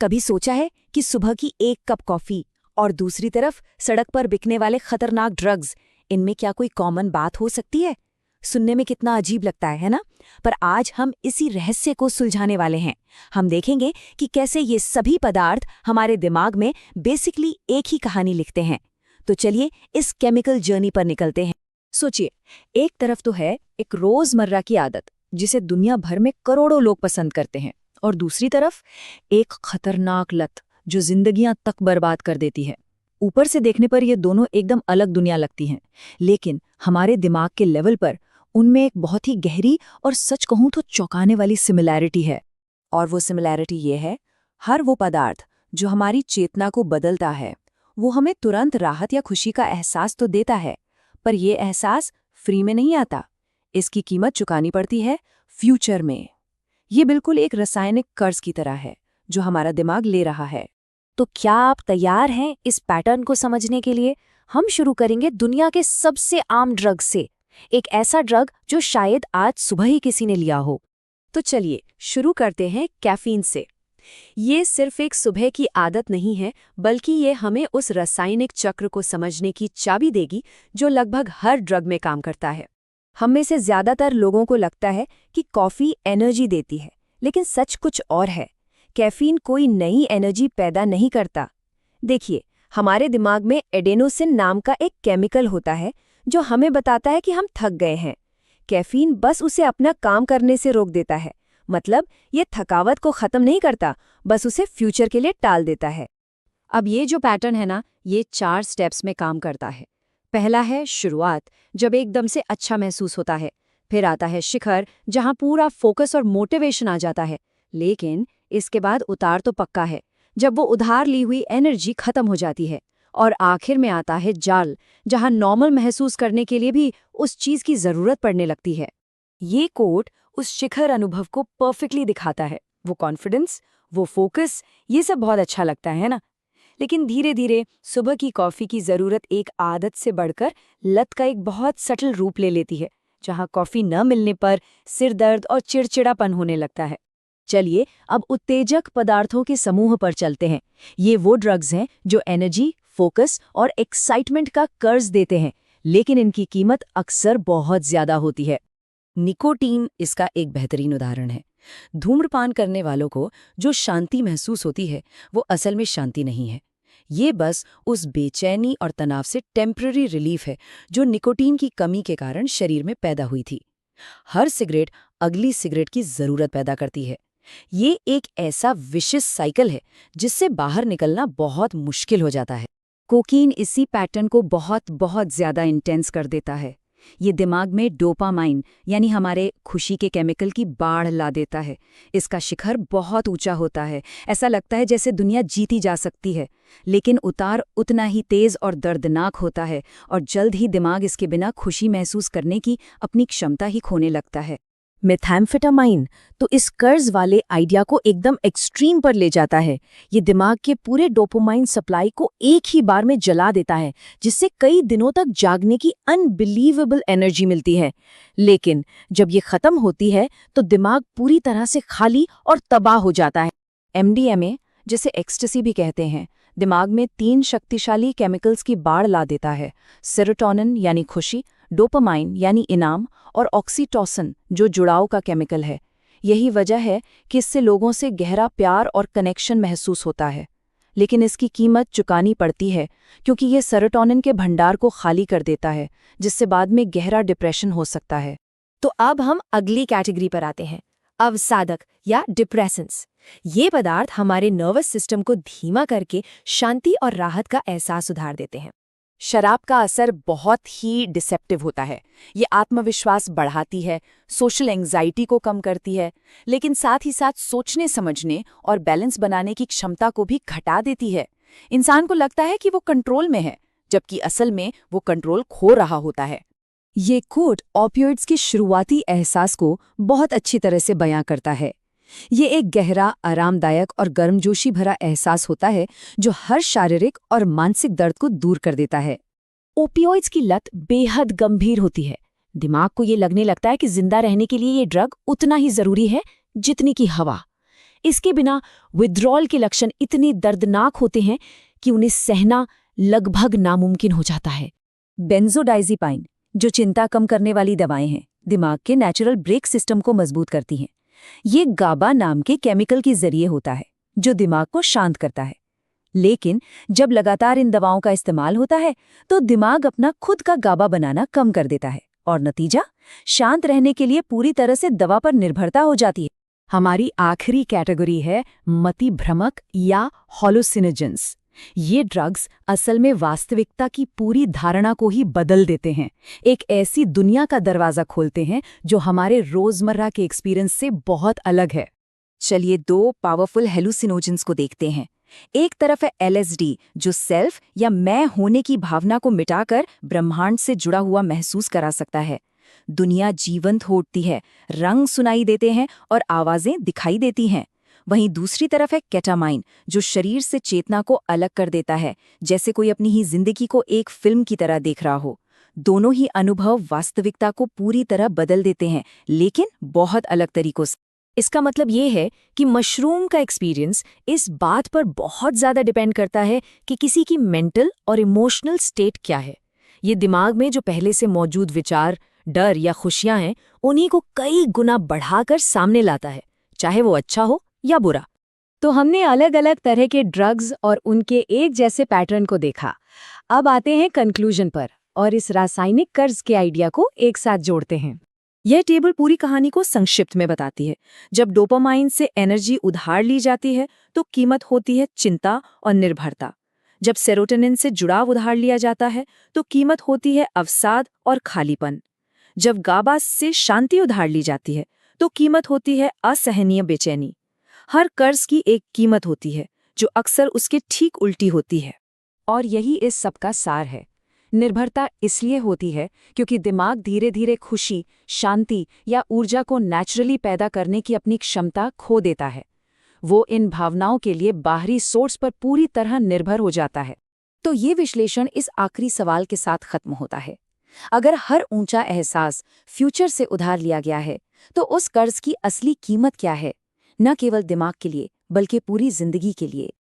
कभी सोचा है कि सुबह की एक कप कॉफी और दूसरी तरफ सड़क पर बिकने वाले खतरनाक ड्रग्स, इनमें क्या कोई कॉमन बात हो सकती है? सुनने में कितना अजीब लगता है ना? पर आज हम इसी रहस्य को सुलझाने वाले हैं। हम देखेंगे कि कैसे ये सभी पदार्थ हमारे दिमाग में बेसिकली एक ही कहानी लिखते हैं। तो चलिए इस केमिकल जर्नी पर निकलते हैं। सोचिए, एक तरफ तो है एक रोजमर्रा की आदत जिसे दुनिया भर में करोड़ों लोग पसंद करते हैं, और दूसरी तरफ एक खतरनाक लत जो जिंदगियां तक बर्बाद कर देती है। ऊपर से देखने पर ये दोनों एकदम अलग दुनिया लगती हैं, लेकिन हमारे दिमाग के लेवल पर उनमें एक बहुत ही गहरी और सच कहूं तो चौंकाने वाली सिमिलैरिटी है। और वो सिमिलैरिटी ये है, हर वो पदार्थ जो हमारी चेतना को बदलता है वो हमें तुरंत राहत या खुशी का एहसास तो देता है, पर यह एहसास फ्री में नहीं आता। इसकी कीमत चुकानी पड़ती है फ्यूचर में। ये बिल्कुल एक रासायनिक कर्ज की तरह है जो हमारा दिमाग ले रहा है। तो क्या आप तैयार हैं इस पैटर्न को समझने के लिए? हम शुरू करेंगे दुनिया के सबसे आम ड्रग से, एक ऐसा ड्रग जो शायद आज सुबह ही किसी ने लिया हो। तो चलिए शुरू करते हैं कैफीन से। ये सिर्फ एक सुबह की आदत नहीं है, बल्कि ये हमें उस रासायनिक चक्र को समझने की चाबी देगी जो लगभग हर ड्रग में काम करता है। हम में से ज्यादातर लोगों को लगता है कि कॉफी एनर्जी देती है, लेकिन सच कुछ और है। कैफीन कोई नई एनर्जी पैदा नहीं करता। देखिए, हमारे दिमाग में एडेनोसिन नाम का एक केमिकल होता है जो हमें बताता है कि हम थक गए हैं। कैफीन बस उसे अपना काम करने से रोक देता है। मतलब ये थकावट को खत्म नहीं करता, बस उसे फ्यूचर के लिए टाल देता है। अब ये जो पैटर्न है ना, ये 4 स्टेप्स में काम करता है। पहला है शुरुआत, जब एकदम से अच्छा महसूस होता है। फिर आता है शिखर, जहां पूरा फोकस और मोटिवेशन आ जाता है। लेकिन इसके बाद उतार तो पक्का है, जब वो उधार ली हुई एनर्जी खत्म हो जाती है। और आखिर में आता है जाल, जहां नॉर्मल महसूस करने के लिए भी उस चीज की जरूरत पड़ने लगती है। ये कोट उस शिखर अनुभव को परफेक्टली दिखाता है। वो कॉन्फिडेंस, वो फोकस, ये सब बहुत अच्छा लगता है ना? लेकिन धीरे धीरे सुबह की कॉफी की जरूरत एक आदत से बढ़कर लत का एक बहुत सटल रूप ले लेती है, जहां कॉफी न मिलने पर सिर दर्द और चिड़चिड़ापन होने लगता है। चलिए अब उत्तेजक पदार्थों के समूह पर चलते हैं। ये वो ड्रग्स हैं जो एनर्जी, फोकस और एक्साइटमेंट का कर्ज देते हैं, लेकिन इनकी कीमत अक्सर बहुत ज्यादा होती है। निकोटीन इसका एक बेहतरीन उदाहरण है। धूम्रपान करने वालों को जो शांति महसूस होती है, वो असल में शांति नहीं है। ये बस उस बेचैनी और तनाव से टेम्पररी रिलीफ है जो निकोटीन की कमी के कारण शरीर में पैदा हुई थी। हर सिगरेट अगली सिगरेट की जरूरत पैदा करती है। ये एक ऐसा विशिष्ट साइकिल है जिससे बाहर निकलना बहुत मुश्किल हो जाता है। कोकीन इसी पैटर्न को बहुत बहुत ज्यादा इंटेंस कर देता है। ये दिमाग में डोपामाइन यानी हमारे खुशी के केमिकल की बाढ़ ला देता है। इसका शिखर बहुत ऊंचा होता है, ऐसा लगता है जैसे दुनिया जीती जा सकती है। लेकिन उतार उतना ही तेज और दर्दनाक होता है, और जल्द ही दिमाग इसके बिना खुशी महसूस करने की अपनी क्षमता ही खोने लगता है। मेथैम्फेटामाइन तो इस कर्ज वाले आइडिया को एकदम एक्सट्रीम पर ले जाता है। ये दिमाग के पूरे डोपामाइन सप्लाई को एक ही बार में जला देता है, जिससे कई दिनों तक जागने की अनबिलीवेबल एनर्जी मिलती है। लेकिन जब ये खत्म होती है तो दिमाग पूरी तरह से खाली और तबाह हो जाता है। एमडीएमए, जिसे एक्सटेसी भी कहते हैं, दिमाग में 3 शक्तिशाली केमिकल्स की बाढ़ ला देता है। सेरोटोनिन यानी खुशी, डोपामाइन यानी इनाम, और ऑक्सीटोसिन जो जुड़ाव का केमिकल है। यही वजह है कि इससे लोगों से गहरा प्यार और कनेक्शन महसूस होता है। लेकिन इसकी कीमत चुकानी पड़ती है, क्योंकि ये सेरोटोनिन के भंडार को खाली कर देता है, जिससे बाद में गहरा डिप्रेशन हो सकता है। तो अब हम अगली कैटेगरी पर आते हैं, अवसादक या डिप्रेसेंट्स। ये पदार्थ हमारे नर्वस सिस्टम को धीमा करके शांति और राहत का एहसास सुधार देते हैं। शराब का असर बहुत ही डिसेप्टिव होता है। ये आत्मविश्वास बढ़ाती है, सोशल एंग्जाइटी को कम करती है, लेकिन साथ ही साथ सोचने समझने और बैलेंस बनाने की क्षमता को भी घटा देती है। इंसान को लगता है कि वो कंट्रोल में है, जबकि असल में वो कंट्रोल खो रहा होता है। ये कोट ओपियोइड्स के शुरुआती एहसास को बहुत अच्छी तरह से बयां करता है। ये एक गहरा, आरामदायक और गर्मजोशी भरा एहसास होता है जो हर शारीरिक और मानसिक दर्द को दूर कर देता है। ओपियोइड्स की लत बेहद गंभीर होती है। दिमाग को ये लगने लगता है कि जिंदा रहने के लिए ये ड्रग उतना ही जरूरी है जितनी की हवा। इसके बिना विथड्रॉल के लक्षण इतने दर्दनाक होते हैं कि उन्हें सहना लगभग नामुमकिन हो जाता है। बेंजोडाइज़ेपाइन, जो चिंता कम करने वाली दवाएं हैं, दिमाग के नेचुरल ब्रेक सिस्टम को मजबूत करती हैं। ये गाबा नाम के केमिकल के जरिए होता है, जो दिमाग को शांत करता है। लेकिन जब लगातार इन दवाओं का इस्तेमाल होता है तो दिमाग अपना खुद का गाबा बनाना कम कर देता है और नतीजा, शांत रहने के लिए पूरी तरह से दवा पर निर्भरता हो जाती है। हमारी आखिरी कैटेगरी है मति भ्रमक या हॉलुसिनोजेंस। ये ड्रग्स असल में वास्तविकता की पूरी धारणा को ही बदल देते हैं, एक ऐसी दुनिया का दरवाजा खोलते हैं जो हमारे रोजमर्रा के एक्सपीरियंस से बहुत अलग है। चलिए 2 पावरफुल हेलुसिनोजेंस को देखते हैं। एक तरफ है LSD, जो सेल्फ या मैं होने की भावना को मिटाकर ब्रह्मांड से जुड़ा हुआ महसूस करा सकता है। दुनिया जीवंत हो उठती है, रंग सुनाई देते हैं और आवाजें दिखाई देती हैं। वहीं दूसरी तरफ है केटामाइन, जो शरीर से चेतना को अलग कर देता है, जैसे कोई अपनी ही जिंदगी को एक फिल्म की तरह देख रहा हो। दोनों ही अनुभव वास्तविकता को पूरी तरह बदल देते हैं, लेकिन बहुत अलग तरीकों से। इसका मतलब ये है कि मशरूम का एक्सपीरियंस इस बात पर बहुत ज़्यादा डिपेंड करता है कि किसी की मेंटल और इमोशनल स्टेट क्या है। ये दिमाग में जो पहले से मौजूद विचार, डर या खुशियां हैं, उन्हीं को कई गुना बढ़ाकर सामने लाता है, चाहे वो अच्छा हो या बुरा। तो हमने अलग अलग तरह के ड्रग्स और उनके एक जैसे पैटर्न को देखा। अब आते हैं कंक्लूजन पर और इस रासायनिक कर्ज के आइडिया को एक साथ जोड़ते हैं। यह टेबल पूरी कहानी को संक्षिप्त में बताती है। जब डोपामाइन से एनर्जी उधार ली जाती है तो कीमत होती है चिंता और निर्भरता। जब सेरोटोनिन से जुड़ाव उधार लिया जाता है तो कीमत होती है अवसाद और खालीपन। जब गाबा से शांति उधार ली जाती है तो कीमत होती है असहनीय बेचैनी। हर कर्ज की एक कीमत होती है जो अक्सर उसके ठीक उल्टी होती है। और यही इस सब का सार है। निर्भरता इसलिए होती है क्योंकि दिमाग धीरे धीरे खुशी, शांति या ऊर्जा को नेचुरली पैदा करने की अपनी क्षमता खो देता है। वो इन भावनाओं के लिए बाहरी सोर्स पर पूरी तरह निर्भर हो जाता है। तो ये विश्लेषण इस आखिरी सवाल के साथ खत्म होता है। अगर हर ऊंचा एहसास फ्यूचर से उधार लिया गया है तो उस कर्ज की असली कीमत क्या है, न केवल दिमाग के लिए बल्कि पूरी जिंदगी के लिए।